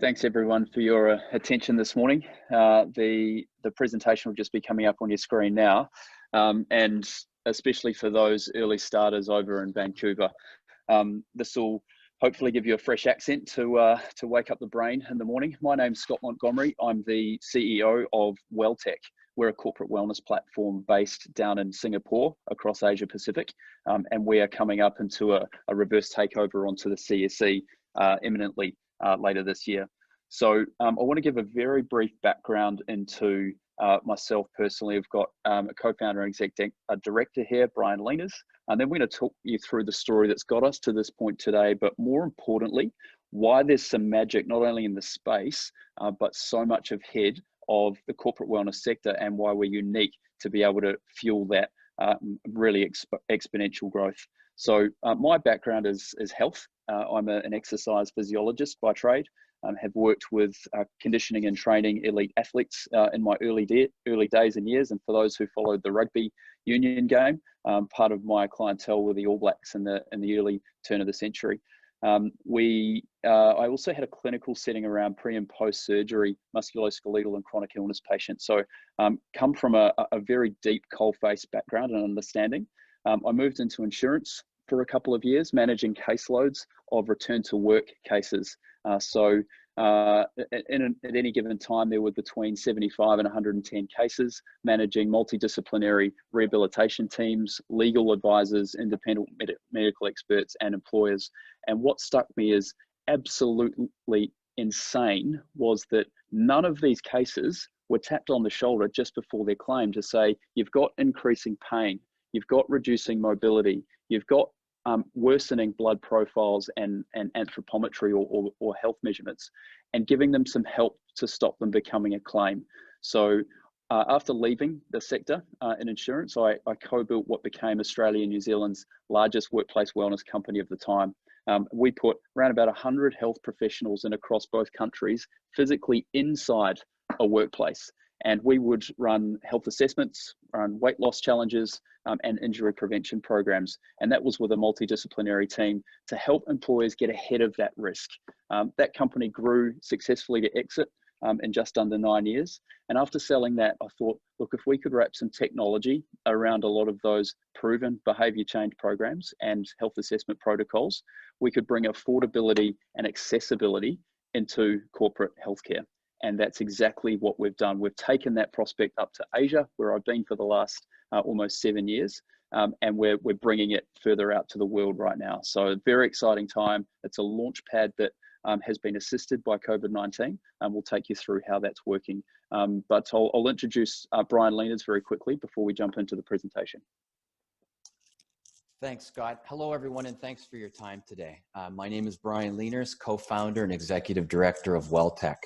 Thanks everyone for your attention this morning. The presentation will just be coming up on your screen now, and especially for those early starters over in Vancouver, this will hopefully give you a fresh accent to wake up the brain in the morning. My name's Scott Montgomery. I'm the CEO of Weltec. We're a corporate wellness platform based down in Singapore across Asia Pacific, and we are coming up into a reverse takeover onto the CSE imminently later this year. So I want to give a very brief background into myself personally. I've got a co-founder and executive director here, Brian Leaners, and then we're going to talk you through the story that's got us to this point today, but more importantly, why there's some magic not only in the space, but so much ahead of the corporate wellness sector, and why we're unique to be able to fuel that really exponential growth. So my background is health. I'm an exercise physiologist by trade. Have worked with conditioning and training elite athletes in my early days and years. And for those who followed the rugby union game, part of my clientele were the All Blacks in the early turn of the century. I also had a clinical setting around pre and post surgery musculoskeletal and chronic illness patients. So come from a very deep coalface background and understanding. I moved into insurance for a couple of years, managing caseloads of return to work cases. At any given time, there were between 75 and 110 cases, managing multidisciplinary rehabilitation teams, legal advisors, independent medical experts, and employers. And what struck me as absolutely insane was that none of these cases were tapped on the shoulder just before their claim to say, you've got increasing pain, you've got reducing mobility, you've got worsening blood profiles and anthropometry or health measurements, and giving them some help to stop them becoming a claim. So after leaving the sector in insurance, I co-built what became Australia and New Zealand's largest workplace wellness company of the time. We put around about 100 health professionals in across both countries physically inside a workplace. And we would run health assessments, run weight loss challenges, and injury prevention programs. And that was with a multidisciplinary team to help employers get ahead of that risk. That company grew successfully to exit in just under 9 years. And after selling that, I thought, look, if we could wrap some technology around a lot of those proven behavior change programs and health assessment protocols, we could bring affordability and accessibility into corporate healthcare. And that's exactly what we've done. We've taken that prospect up to Asia, where I've been for the last almost 7 years, and we're bringing it further out to the world right now. So a very exciting time. It's a launch pad that has been assisted by COVID-19, and we'll take you through how that's working. But I'll introduce Brian Leaners very quickly before we jump into the presentation. Thanks, Scott. Hello, everyone, and thanks for your time today. My name is Brian Leaners, co-founder and executive director of Weltec.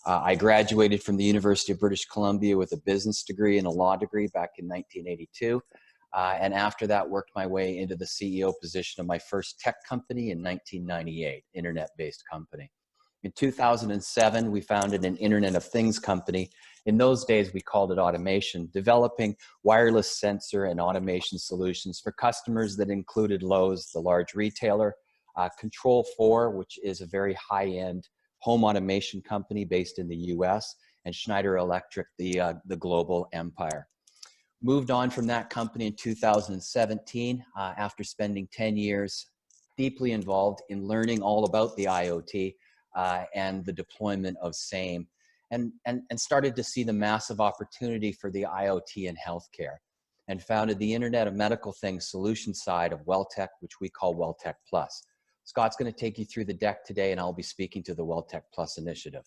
I graduated from the University of British Columbia with a business degree and a law degree back in 1982. And after that, worked my way into the CEO position of my first tech company in 1998, internet-based company. In 2007, we founded an Internet of Things company. In those days, we called it automation, developing wireless sensor and automation solutions for customers that included Lowe's, the large retailer, Control4, which is a very high-end home automation company based in the US, and Schneider Electric, the global empire. Moved on from that company in 2017 after spending 10 years deeply involved in learning all about the IoT and the deployment of same, and started to see the massive opportunity for the IoT in healthcare, and founded the Internet of Medical Things solution side of Weltec, which we call WellTec Plus. Scott's going to take you through the deck today, and I'll be speaking to the WellTec Plus initiative.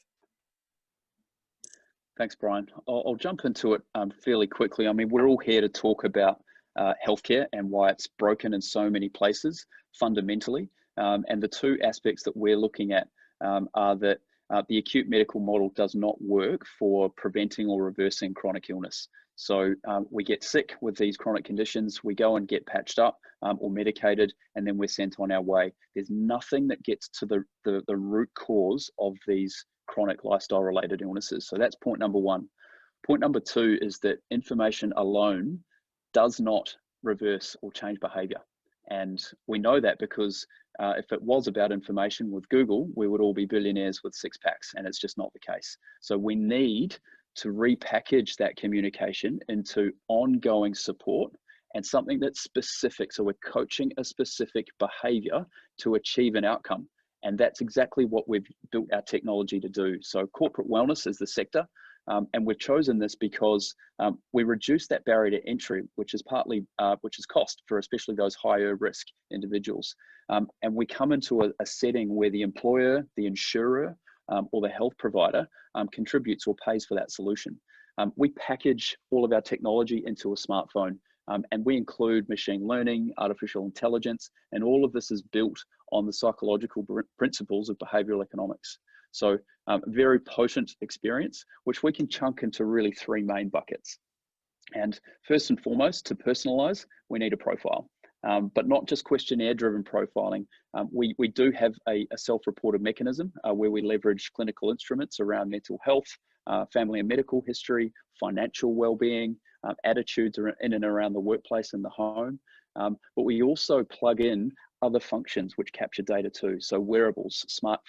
Thanks, Brian. I'll jump into it fairly quickly. I mean, we're all here to talk about healthcare and why it's broken in so many places fundamentally. And the two aspects that we're looking at are that the acute medical model does not work for preventing or reversing chronic illness. So we get sick with these chronic conditions, we go and get patched up or medicated, and then we're sent on our way. There's nothing that gets to the root cause of these chronic lifestyle related illnesses. So that's point number one. Point number two is that information alone does not reverse or change behavior. And we know that because if it was about information with Google, we would all be billionaires with six packs, and it's just not the case. So we need to repackage that communication into ongoing support and something that's specific. So we're coaching a specific behavior to achieve an outcome. And that's exactly what we've built our technology to do. So corporate wellness is the sector. And we've chosen this because we reduce that barrier to entry, which is partly, which is cost for especially those higher risk individuals. And we come into a setting where the employer, the insurer, or the health provider contributes or pays for that solution. We package all of our technology into a smartphone, and we include machine learning, artificial intelligence, and all of this is built on the psychological principles of behavioral economics. So very potent experience, which we can chunk into really three main buckets. And first and foremost, to personalize, we need a profile. But not just questionnaire-driven profiling. We do have a self-reported mechanism where we leverage clinical instruments around mental health, family and medical history, financial well-being, attitudes in and around the workplace and the home. But we also plug in other functions which capture data too. So wearables, smart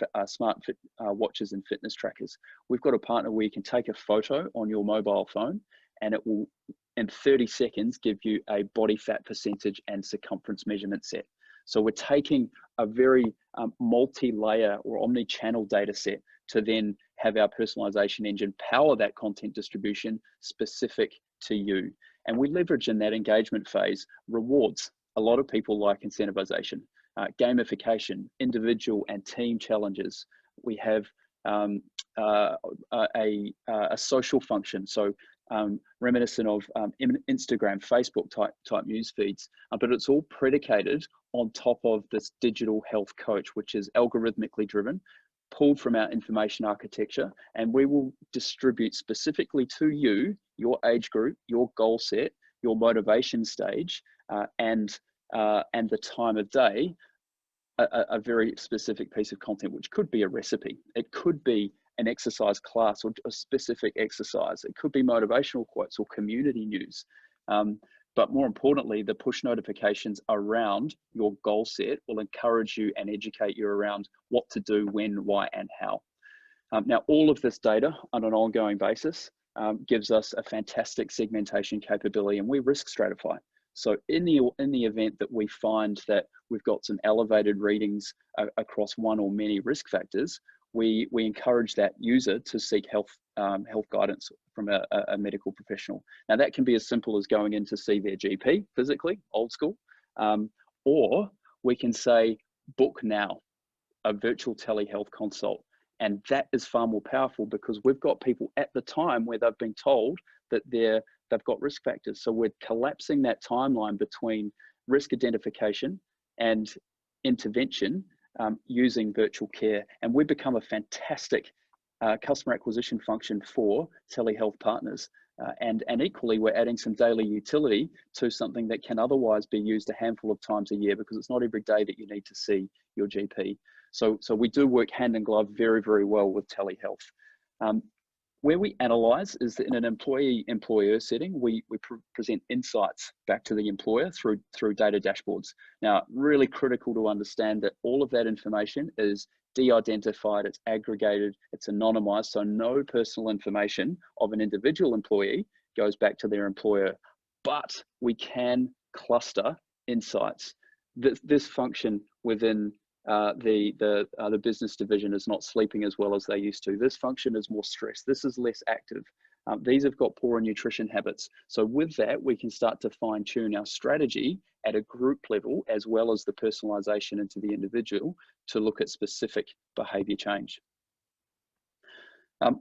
watches and fitness trackers. We've got a partner where you can take a photo on your mobile phone and it will, in 30 seconds, give you a body fat percentage and circumference measurement set. So we're taking a very multi-layer or omni-channel data set to then have our personalization engine power that content distribution specific to you. And we leverage in that engagement phase rewards. A lot of people like incentivization, gamification, individual and team challenges. We have a social function. So reminiscent of Instagram, Facebook type news feeds, but it's all predicated on top of this digital health coach, which is algorithmically driven, pulled from our information architecture, and we will distribute specifically to you, your age group, your goal set, your motivation stage, and the time of day, a very specific piece of content, which could be a recipe. It could be an exercise class or a specific exercise. It could be motivational quotes or community news. But more importantly, the push notifications around your goal set will encourage you and educate you around what to do, when, why, and how. Now, all of this data on an ongoing basis gives us a fantastic segmentation capability, and we risk stratify. So in the event that we find that we've got some elevated readings across one or many risk factors, we encourage that user to seek health guidance from a medical professional. Now that can be as simple as going in to see their GP physically, old school, or we can say, book now, a virtual telehealth consult. And that is far more powerful because we've got people at the time where they've been told that they've got risk factors. So we're collapsing that timeline between risk identification and intervention using virtual care. And we become a fantastic customer acquisition function for telehealth partners. And equally, we're adding some daily utility to something that can otherwise be used a handful of times a year because it's not every day that you need to see your GP. So we do work hand in glove very, very well with telehealth. Where we analyze is that in an employee-employer setting, we present insights back to the employer through data dashboards. Now, really critical to understand that all of that information is de-identified, it's aggregated, it's anonymized, so no personal information of an individual employee goes back to their employer, but we can cluster insights. This function within the business division is not sleeping as well as they used to. This function is more stressed. This is less active. These have got poorer nutrition habits. So with that, we can start to fine tune our strategy at a group level, as well as the personalization into the individual to look at specific behavior change.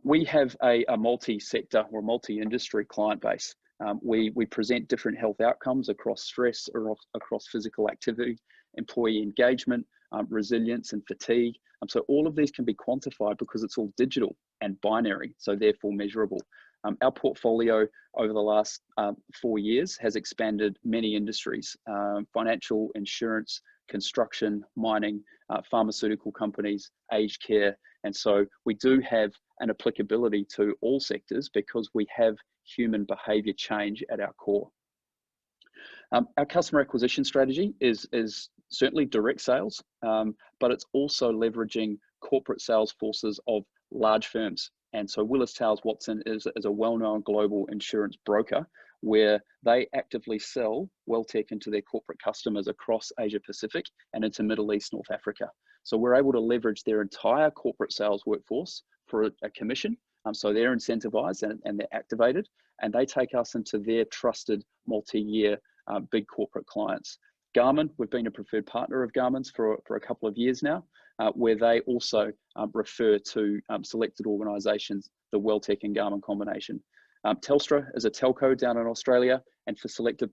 We have a multi-sector or multi-industry client base. We present different health outcomes across stress or across physical activity, employee engagement, resilience and fatigue. So all of these can be quantified because it's all digital and binary, so therefore measurable. Our portfolio over the last 4 years has expanded many industries, financial, insurance, construction, mining, pharmaceutical companies, aged care. And so we do have an applicability to all sectors because we have human behavior change at our core. Our customer acquisition strategy is certainly direct sales, but it's also leveraging corporate sales forces of large firms. And so Willis Towers Watson is a well-known global insurance broker where they actively sell WellTec into their corporate customers across Asia Pacific and into Middle East, North Africa. So we're able to leverage their entire corporate sales workforce for a commission. So they're incentivized and they're activated, and they take us into their trusted multi-year big corporate clients. Garmin, we've been a preferred partner of Garmin's for a couple of years now, where they also refer to selected organizations, the WellTec and Garmin combination. Telstra is a telco down in Australia, and for selected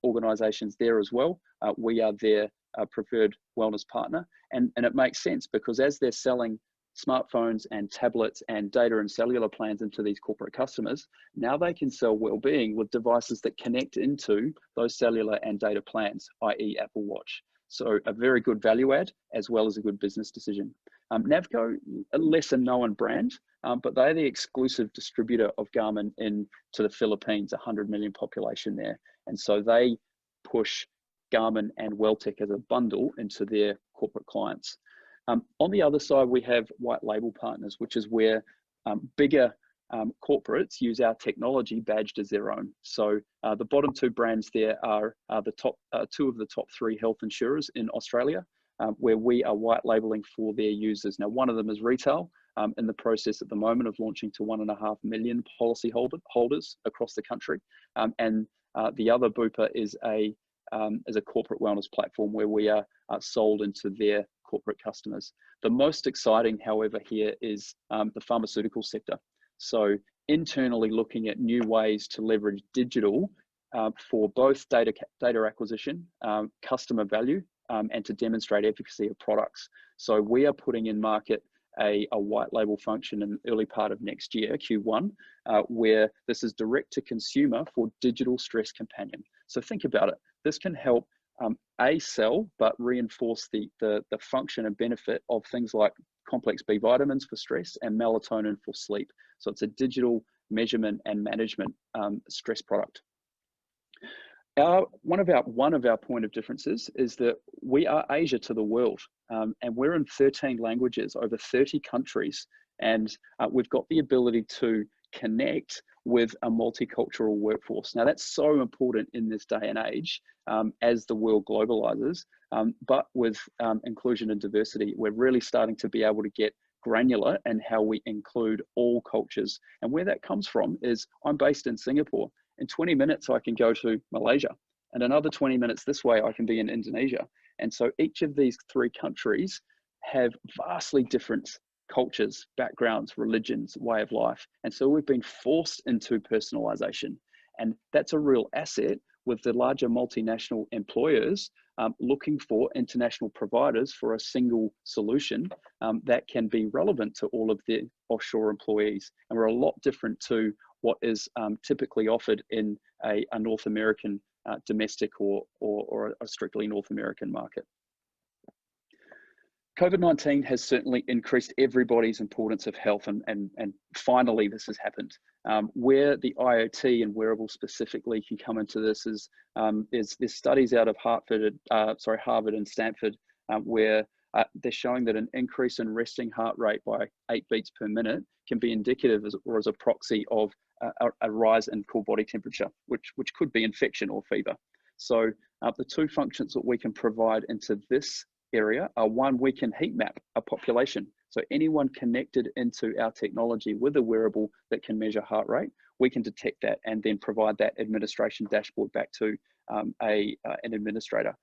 organizations there as well, we are their preferred wellness partner. And it makes sense because as they're selling smartphones and tablets and data and cellular plans into these corporate customers, now they can sell well-being with devices that connect into those cellular and data plans, i.e. Apple Watch. So a very good value add as well as a good business decision. Navco, a lesser known brand, but they're the exclusive distributor of Garmin into the Philippines, 100 million population there. And so they push Garmin and WellTec as a bundle into their corporate clients. On the other side, we have white label partners, which is where bigger corporates use our technology badged as their own. So the bottom two brands there are the top two of the top three health insurers in Australia, where we are white labeling for their users. Now, one of them is retail, in the process at the moment of launching to 1.5 million policy holders across the country. And the other Bupa is a corporate wellness platform where we are sold into their corporate customers. The most exciting, however, here is the pharmaceutical sector. So internally looking at new ways to leverage digital for both data acquisition, customer value, and to demonstrate efficacy of products. So we are putting in market a white label function in the early part of next year, Q1, where this is direct to consumer for digital stress companion. So think about it. This can help sell, but reinforce the function and benefit of things like complex B vitamins for stress and melatonin for sleep. So it's a digital measurement and management stress product. One of our point of differences is that we are Asia to the world, and we're in 13 languages, over 30 countries, and we've got the ability to connect with a multicultural workforce. Now that's so important in this day and age as the world globalizes, but with inclusion and diversity, we're really starting to be able to get granular in how we include all cultures. And where that comes from is I'm based in Singapore. In 20 minutes, I can go to Malaysia, and another 20 minutes this way, I can be in Indonesia. And so each of these three countries have vastly different cultures, backgrounds, religions, way of life. And so we've been forced into personalization. And that's a real asset with the larger multinational employers looking for international providers for a single solution that can be relevant to all of their offshore employees. And we're a lot different to what is typically offered in a North American domestic or a strictly North American market. COVID-19 has certainly increased everybody's importance of health, and finally this has happened. Where the IoT and wearables specifically can come into this is there's studies out of Harvard and Stanford where they're showing that an increase in resting heart rate by 8 beats per minute can be indicative as a proxy of a rise in core body temperature, which could be infection or fever. So the two functions that we can provide into this area are, one, we can heat map a population. So anyone connected into our technology with a wearable that can measure heart rate, we can detect that and then provide that administration dashboard back to an administrator.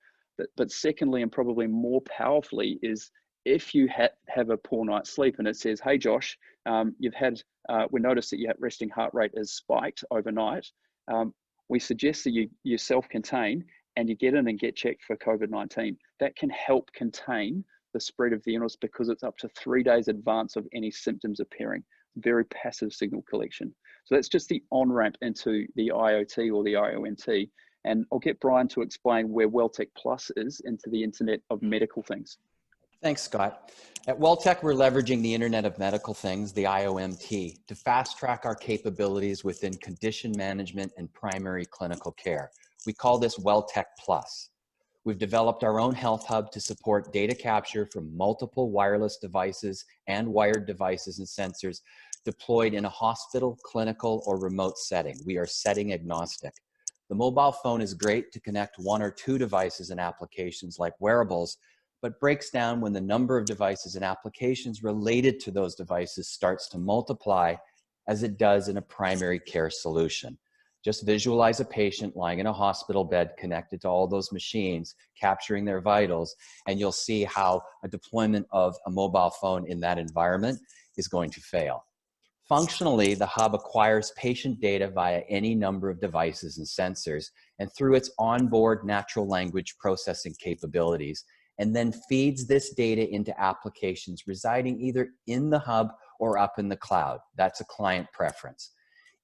But secondly, and probably more powerfully, is if you have a poor night's sleep and it says, hey Josh, we noticed that your resting heart rate is spiked overnight. We suggest that you self-contain and you get in and get checked for COVID-19. That can help contain the spread of the illness because it's up to 3 days advance of any symptoms appearing. Very passive signal collection. So that's just the on-ramp into the IoT or the IONT. And I'll get Brian to explain where WellTec Plus is into the Internet of Medical Things. Thanks, Scott. At Weltec, we're leveraging the Internet of Medical Things, the IOMT, to fast track our capabilities within condition management and primary clinical care. We call this WellTec Plus. We've developed our own health hub to support data capture from multiple wireless devices and wired devices and sensors deployed in a hospital, clinical, or remote setting. We are setting agnostic. The mobile phone is great to connect one or two devices and applications like wearables, but breaks down when the number of devices and applications related to those devices starts to multiply, as it does in a primary care solution. Just visualize a patient lying in a hospital bed connected to all those machines, capturing their vitals, and you'll see how a deployment of a mobile phone in that environment is going to fail. Functionally, the hub acquires patient data via any number of devices and sensors, and through its onboard natural language processing capabilities, and then feeds this data into applications residing either in the hub or up in the cloud. That's a client preference.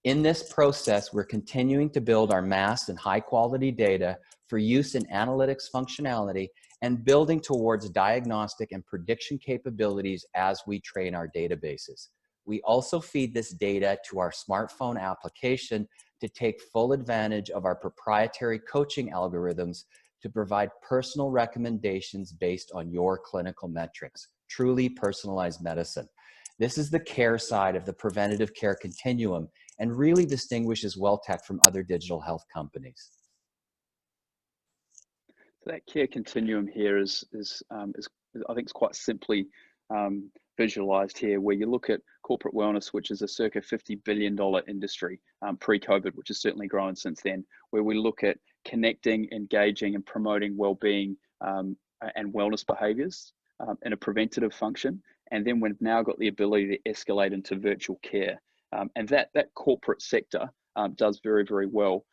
In this process, we're continuing to build our mass and high quality data for use in analytics functionality and building towards diagnostic and prediction capabilities as we train our databases. We also feed this data to our smartphone application to take full advantage of our proprietary coaching algorithms to provide personal recommendations based on your clinical metrics, truly personalized medicine. This is the care side of the preventative care continuum and really distinguishes Weltec from other digital health companies. So that care continuum here is I think it's quite simply visualized here, where you look at corporate wellness, which is a circa $50 billion industry pre-COVID, which has certainly grown since then, where we look at connecting, engaging, and promoting well-being and wellness behaviors in a preventative function. And then we've now got the ability to escalate into virtual care. And that corporate sector does very, very well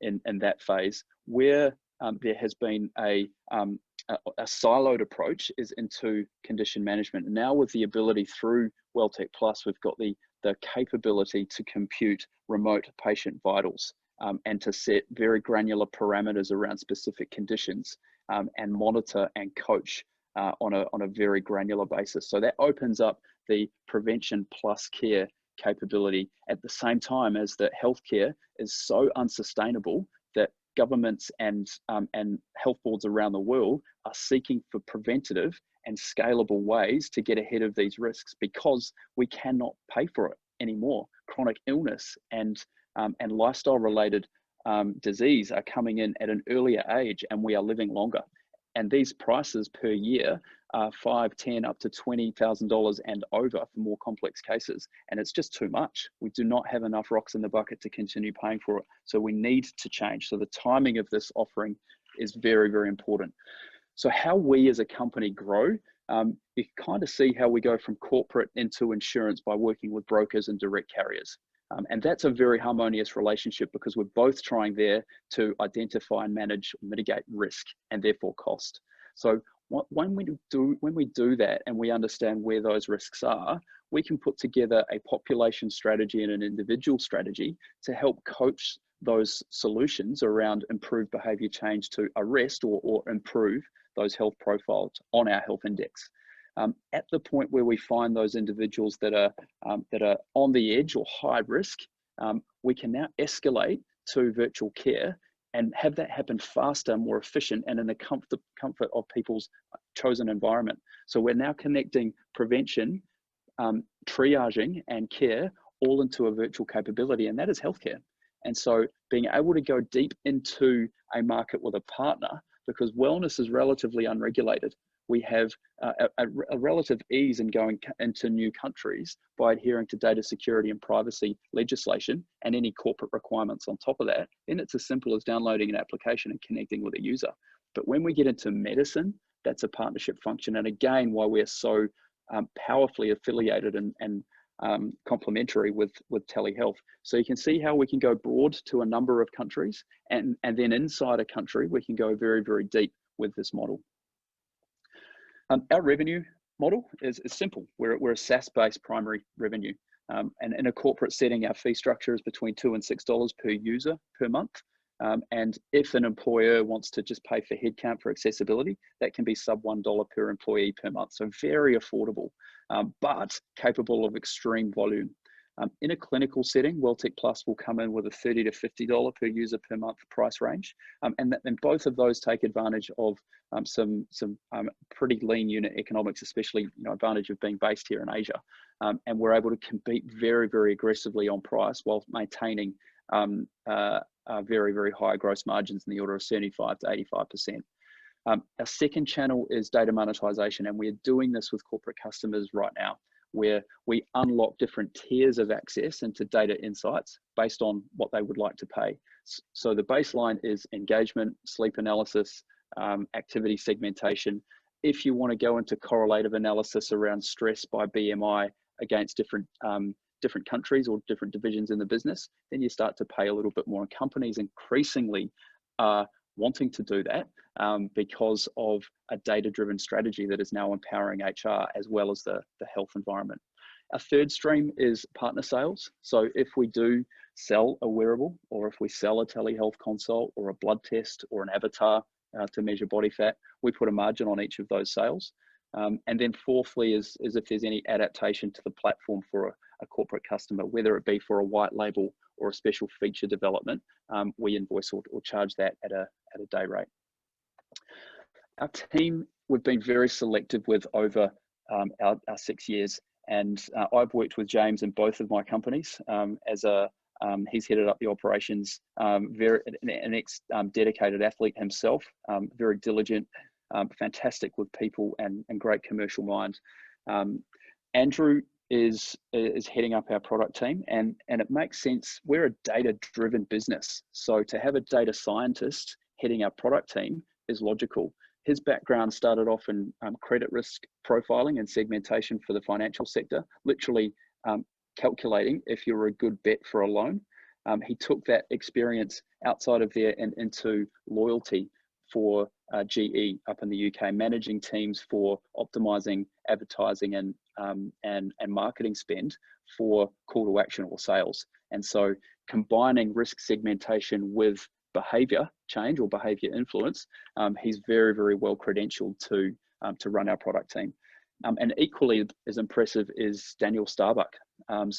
in that phase. Where there has been a siloed approach is into condition management. And now with the ability through WellTec Plus, we've got the capability to compute remote patient vitals and to set very granular parameters around specific conditions and monitor and coach on a very granular basis. So that opens up the prevention plus care capability at the same time as that healthcare is so unsustainable that governments and health boards around the world are seeking for preventative and scalable ways to get ahead of these risks, because we cannot pay for it anymore. Chronic illness and lifestyle related disease are coming in at an earlier age, and we are living longer. And these prices per year are $5,000, $10,000, up to $20,000 and over for more complex cases. And it's just too much. We do not have enough rocks in the bucket to continue paying for it. So we need to change. So the timing of this offering is very, very important. So how we as a company grow, you can kind of see how we go from corporate into insurance by working with brokers and direct carriers. And that's a very harmonious relationship, because we're both trying there to identify and manage, mitigate risk and therefore cost. So when we do that and we understand where those risks are, we can put together a population strategy and an individual strategy to help coach those solutions around improved behavior change to arrest or improve those health profiles on our health index. At the point where we find those individuals that are on the edge or high risk, we can now escalate to virtual care and have that happen faster, more efficient, and in the comfort of people's chosen environment. So we're now connecting prevention, triaging, and care all into a virtual capability, and that is healthcare. And so being able to go deep into a market with a partner, because wellness is relatively unregulated. We have a relative ease in going into new countries by adhering to data security and privacy legislation and any corporate requirements on top of that. Then it's as simple as downloading an application and connecting with a user. But when we get into medicine, that's a partnership function. And again, why we're so powerfully affiliated and complementary with telehealth. So you can see how we can go broad to a number of countries, and then inside a country, we can go very, very deep with this model. Our revenue model is simple. We're a SaaS-based primary revenue. And in a corporate setting, our fee structure is between $2 and $6 per user per month. And if an employer wants to just pay for headcount for accessibility, that can be sub $1 per employee per month. So very affordable, but capable of extreme volume. In a clinical setting, WellTec Plus will come in with a $30 to $50 per user per month price range. And both of those take advantage of some pretty lean unit economics, especially advantage of being based here in Asia. And we're able to compete very, very aggressively on price while maintaining very, very high gross margins in the order of 75 to 85%. Our second channel is data monetization, and we're doing this with corporate customers right now, where we unlock different tiers of access into data insights based on what they would like to pay. So the baseline is engagement, sleep analysis, activity segmentation. If you want to go into correlative analysis around stress by BMI against different countries or different divisions in the business, then you start to pay a little bit more. And companies increasingly are wanting to do that because of a data-driven strategy that is now empowering HR as well as the health environment. Our third stream is partner sales. So if we do sell a wearable, or if we sell a telehealth consult or a blood test or an avatar to measure body fat, we put a margin on each of those sales. And then fourthly is if there's any adaptation to the platform for a corporate customer, whether it be for a white label or a special feature development, we invoice or charge that at a day rate. Our team, we've been very selective with over our 6 years, and I've worked with James in both of my companies he's headed up the operations, an ex-dedicated athlete himself, very diligent, fantastic with people and great commercial mind. Andrew is heading up our product team, and it makes sense. We're a data-driven business, so to have a data scientist heading our product team is logical. His background started off in credit risk profiling and segmentation for the financial sector, literally calculating if you're a good bet for a loan. He took that experience outside of there and into loyalty for GE up in the UK, managing teams for optimizing advertising and marketing spend for call to action or sales. And so combining risk segmentation with behavior change or behavior influence, he's very, very well credentialed to run our product team. And equally as impressive is Daniel Starbuck. An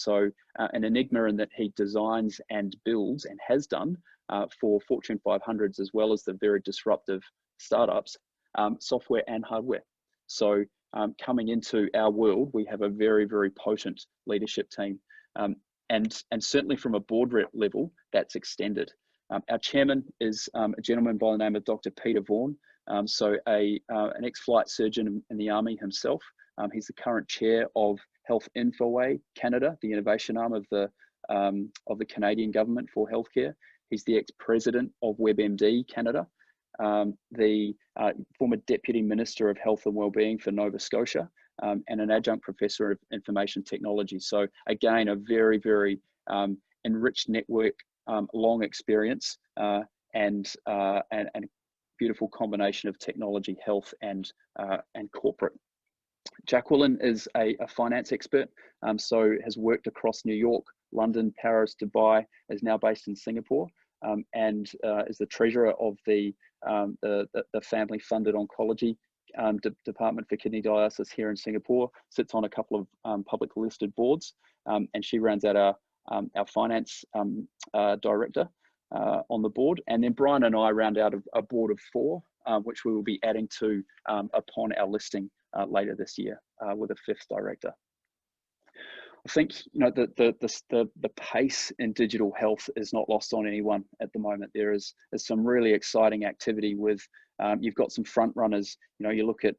enigma in that he designs and builds and has done for Fortune 500s as well as the very disruptive startups, software and hardware. So coming into our world, we have a very, very potent leadership team. And certainly from a board level, that's extended. Our chairman is a gentleman by the name of Dr. Peter Vaughan, an ex-flight surgeon in the Army himself. He's the current chair of Health Infoway Canada, the innovation arm of the Canadian government for healthcare. He's the ex-president of WebMD Canada, the former deputy minister of health and wellbeing for Nova Scotia, and an adjunct professor of information technology. So again, a very, very enriched network, long experience, and beautiful combination of technology, health, and corporate. Jacqueline is a finance expert, so has worked across New York, London, Paris, Dubai, is now based in Singapore, and is the treasurer of the family-funded oncology department for kidney dialysis here in Singapore, sits on a couple of publicly listed boards, and she rounds out our finance director on the board. And then Brian and I round out a board of 4, which we will be adding to upon our listing later this year with a 5th director. I think the pace in digital health is not lost on anyone at the moment. There's some really exciting activity with you've got some front runners. You look at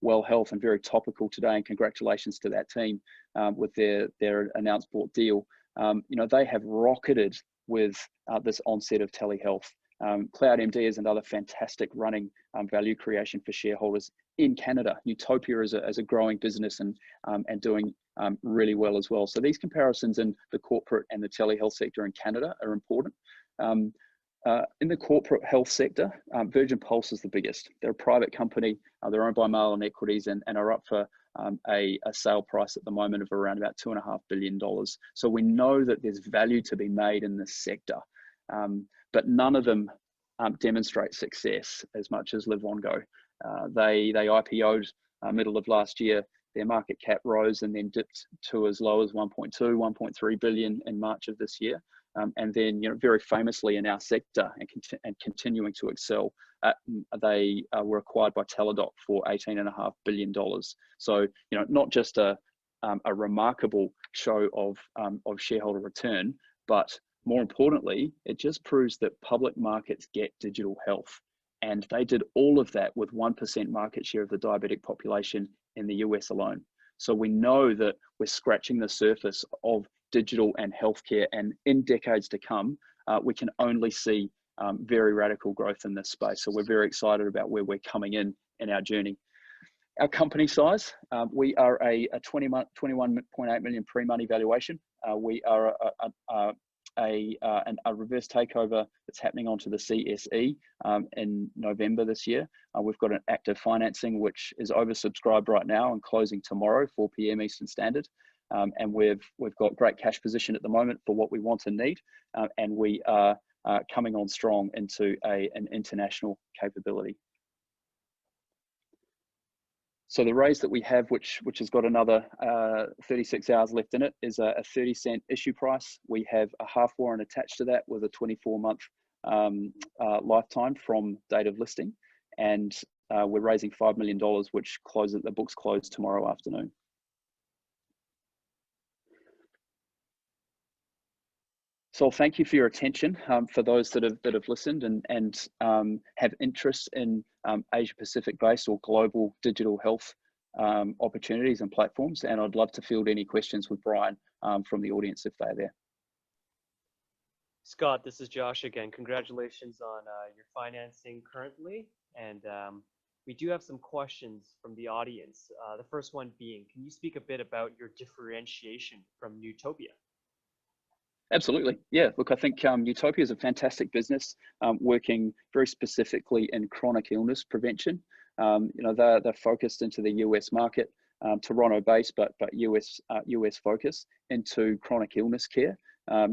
Well Health, and very topical today, and congratulations to that team with their announced bought deal. They have rocketed with this onset of telehealth. CloudMD is another fantastic running value creation for shareholders in Canada. Utopia is a growing business and doing really well as well. So these comparisons in the corporate and the telehealth sector in Canada are important. In the corporate health sector, Virgin Pulse is the biggest. They're a private company. They're owned by Marlin Equities and are up for a sale price at the moment of around about $2.5 billion. So we know that there's value to be made in this sector, but none of them demonstrate success as much as Livongo. They IPO'd middle of last year, their market cap rose and then dipped to as low as 1.2, 1.3 billion in March of this year. And then, very famously in our sector and continuing to excel, they were acquired by Teladoc for $18.5 billion. So, not just a remarkable show of shareholder return, but more importantly, it just proves that public markets get digital health. And they did all of that with 1% market share of the diabetic population in the US alone. So we know that we're scratching the surface of digital and healthcare, and in decades to come, we can only see very radical growth in this space. So we're very excited about where we're coming in our journey. Our company size, we are a 21.8 million pre-money valuation. We are a reverse takeover that's happening onto the CSE in November this year. We've got an active financing which is oversubscribed right now and closing tomorrow, 4 p.m. Eastern Standard. And we've got great cash position at the moment for what we want and need, and we are coming on strong into an international capability. So the raise that we have, which has got another 36 hours left in it, is a 30-cent issue price. We have a half warrant attached to that with a 24-month lifetime from date of listing, and we're raising $5 million, which the books close tomorrow afternoon. So thank you for your attention. For those that have listened and have interest in Asia Pacific based or global digital health opportunities and platforms, and I'd love to field any questions with Brian from the audience if they're there. Scott, this is Josh again. Congratulations on your financing currently, and we do have some questions from the audience. The first one being, can you speak a bit about your differentiation from Utopia? Absolutely. Yeah, look, I think Utopia is a fantastic business working very specifically in chronic illness prevention. They're focused into the US market, Toronto based, but US focus into chronic illness care,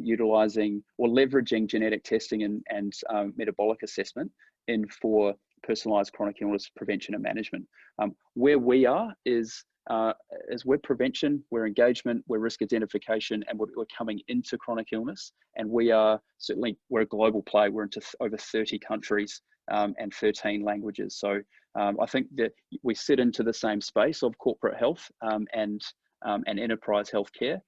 utilizing or leveraging genetic testing and metabolic assessment for personalized chronic illness prevention and management. Where we are is we're prevention, we're engagement, we're risk identification, and we're coming into chronic illness. And we're a global play. We're into over 30 countries and 13 languages. So I think that we sit into the same space of corporate health and enterprise healthcare.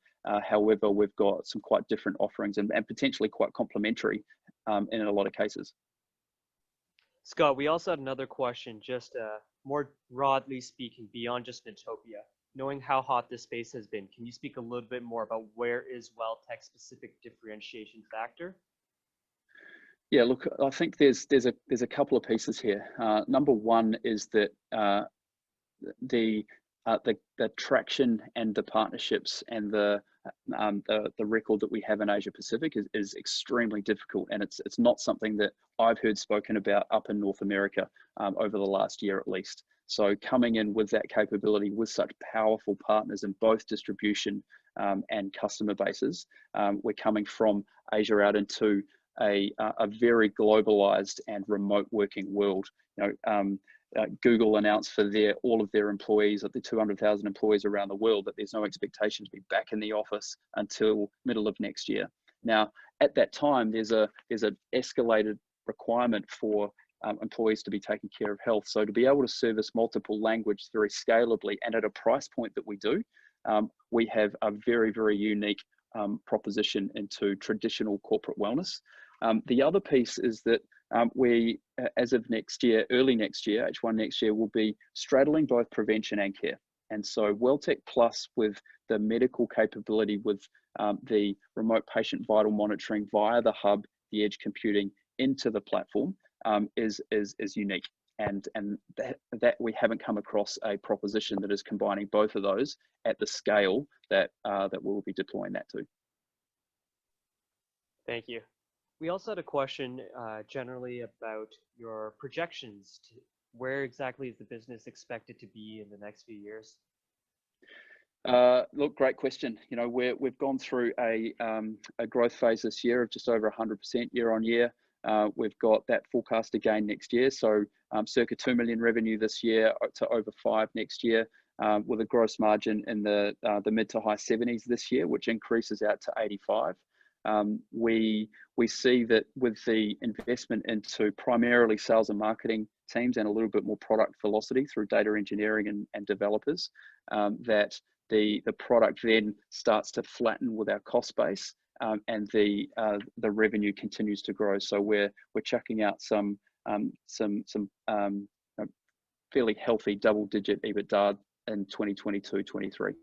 However, we've got some quite different offerings and potentially quite complementary in a lot of cases. Scott, we also had another question, just more broadly speaking, beyond just Utopia. Knowing how hot this space has been, can you speak a little bit more about where is Weltec's specific differentiation factor? Yeah, look, I think there's a couple of pieces here. Number one is that the traction and the partnerships and the record that we have in Asia Pacific is extremely difficult, and it's not something that I've heard spoken about up in North America over the last year at least. So coming in with that capability with such powerful partners in both distribution and customer bases, we're coming from Asia out into a very globalized and remote working world. Google announced for all of their employees, of the 200,000 employees around the world, that there's no expectation to be back in the office until middle of next year. Now, at that time, there's an escalated requirement for employees to be taking care of health. So to be able to service multiple languages very scalably and at a price point that we do, we have a very, very unique proposition into traditional corporate wellness. The other piece is that we, as of next year, early next year, H1 next year, will be straddling both prevention and care. And so WellTec Plus, with the medical capability, with the remote patient vital monitoring via the hub, the edge computing into the platform, is unique. And that we haven't come across a proposition that is combining both of those at the scale that we'll be deploying that to. Thank you. We also had a question generally about your projections. Where exactly is the business expected to be in the next few years? Look, great question. We've gone through a growth phase this year of just over 100% year on year. We've got that forecast again next year. So circa 2 million revenue this year to over 5 next year. with a gross margin in the mid to high 70s this year, which increases out to 85. We see that with the investment into primarily sales and marketing teams and a little bit more product velocity through data engineering and developers, that the product then starts to flatten with our cost base, and the revenue continues to grow. So we're chucking out some fairly healthy double-digit EBITDA in 2022-23.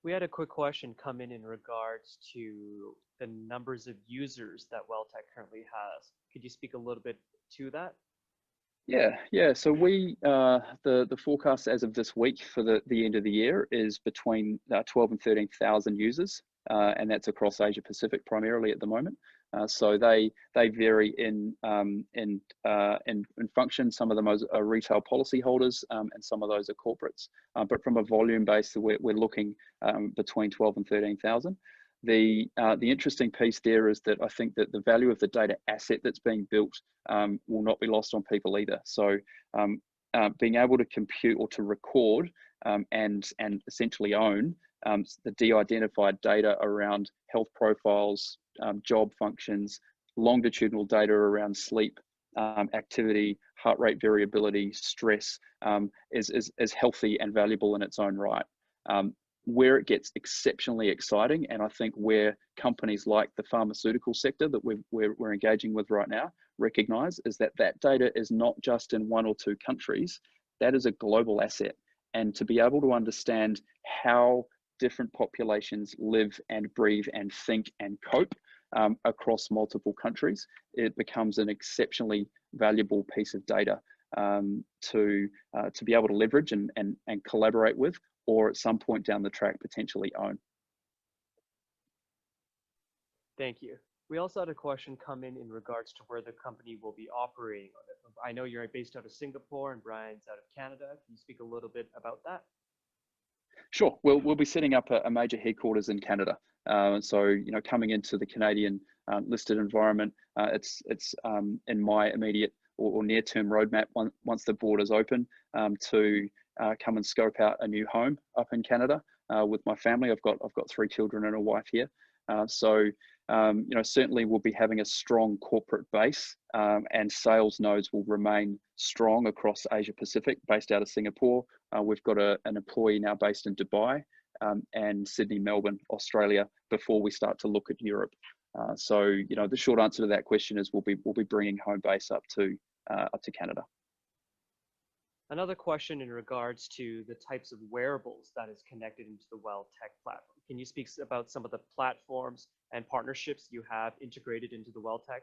We had a quick question come in regards to the numbers of users that Weltec currently has. Could you speak a little bit to that? Yeah. So we the forecast as of this week for the end of the year is between 12 and 13,000 users, and that's across Asia Pacific primarily at the moment. So they vary in function. Some of them are retail policyholders, and some of those are corporates. But from a volume base, we're looking between 12 and 13,000. The interesting piece there is that I think that the value of the data asset that's being built will not be lost on people either. So being able to compute or to record and essentially own the de-identified data around health profiles, job functions, longitudinal data around sleep, activity, heart rate variability, stress, is healthy and valuable in its own right. Where it gets exceptionally exciting, and I think where companies like the pharmaceutical sector that we're engaging with right now recognize, is that data is not just in one or two countries. That is a global asset, and to be able to understand how different populations live and breathe and think and cope across multiple countries, it becomes an exceptionally valuable piece of data to be able to leverage and collaborate with, or at some point down the track potentially own. Thank you. We also had a question come in regards to where the company will be operating. I know you're based out of Singapore and Brian's out of Canada. Can you speak a little bit about that? Sure. We'll be setting up a major headquarters in Canada. So coming into the Canadian listed environment, it's in my immediate or near-term roadmap once the borders open to come and scope out a new home up in Canada with my family. I've got 3 children and a wife here. So certainly we'll be having a strong corporate base, and sales nodes will remain strong across Asia Pacific, based out of Singapore. We've got an employee now based in Dubai and Sydney, Melbourne, Australia, before we start to look at Europe. So the short answer to that question is we'll be bringing home base up to Canada. Another question in regards to the types of wearables that is connected into the Weltec platform. Can you speak about some of the platforms and partnerships you have integrated into the Weltec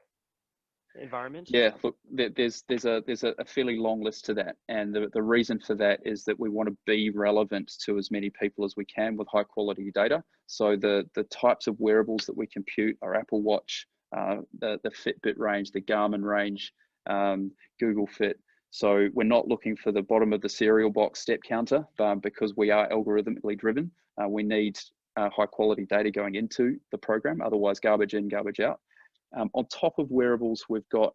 environment? Yeah, look, there's a fairly long list to that, and the reason for that is that we want to be relevant to as many people as we can with high quality data. So the types of wearables that we compute are Apple Watch, the Fitbit range, the Garmin range, Google Fit. So we're not looking for the bottom of the cereal box step counter, because we are algorithmically driven. We need high quality data going into the program, otherwise garbage in, garbage out. On top of wearables, we've got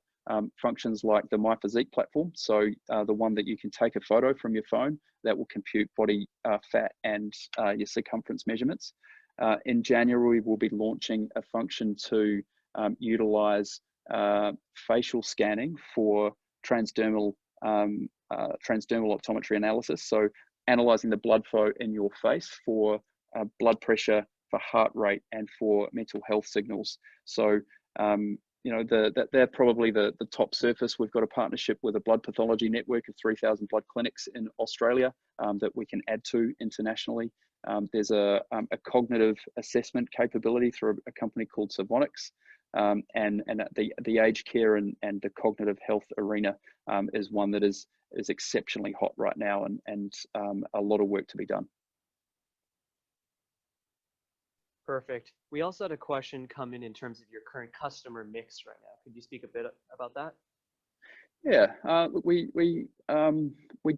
functions like the My Physique platform. So the one that you can take a photo from your phone that will compute body fat and your circumference measurements. In January, we'll be launching a function to utilize facial scanning for transdermal optometry analysis. So analyzing the blood flow in your face for blood pressure, for heart rate, and for mental health signals. So they're probably the top surface. We've got a partnership with a blood pathology network of 3,000 blood clinics in Australia that we can add to internationally. There's a cognitive assessment capability through a company called Savonics. And the aged care and the cognitive health arena is one that is exceptionally hot right now, and a lot of work to be done. Perfect. We also had a question come in terms of your current customer mix right now. Could you speak a bit about that? Yeah, we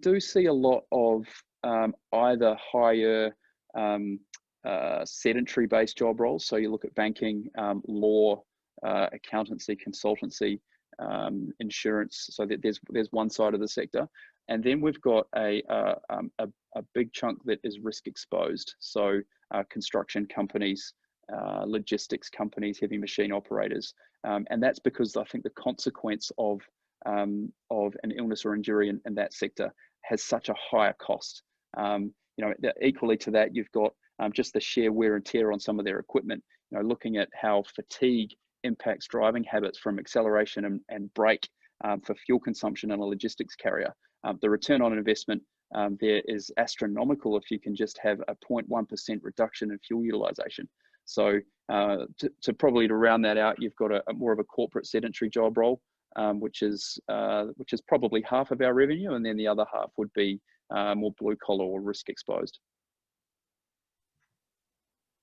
do see a lot of either higher sedentary-based job roles. So you look at banking, law, accountancy, consultancy, insurance. So that there's one side of the sector, and then we've got a big chunk that is risk exposed. So construction companies, logistics companies, heavy machine operators, and that's because I think the consequence of an illness or injury in that sector has such a higher cost. Equally to that, you've got just the sheer wear and tear on some of their equipment. Looking at how fatigue impacts driving habits from acceleration and brake for fuel consumption in a logistics carrier. The return on investment there is astronomical if you can just have a 0.1% reduction in fuel utilization. So to round that out, you've got a more of a corporate sedentary job role, which is probably half of our revenue, and then the other half would be more blue collar or risk exposed.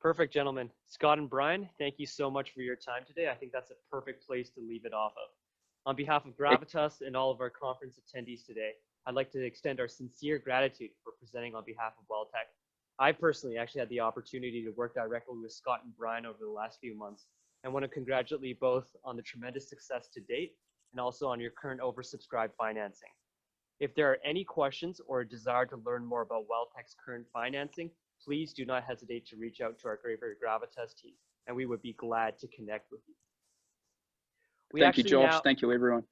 Perfect, gentlemen. Scott and Brian, thank you so much for your time today. I think that's a perfect place to leave it off of. On behalf of Gravitas and all of our conference attendees today, I'd like to extend our sincere gratitude for presenting on behalf of Weltec. I personally actually had the opportunity to work directly with Scott and Brian over the last few months, and want to congratulate you both on the tremendous success to date and also on your current oversubscribed financing. If there are any questions or a desire to learn more about Weltec's current financing, please do not hesitate to reach out to our Gravitas team, and we would be glad to connect with you. Thank you, Josh. Thank you, everyone.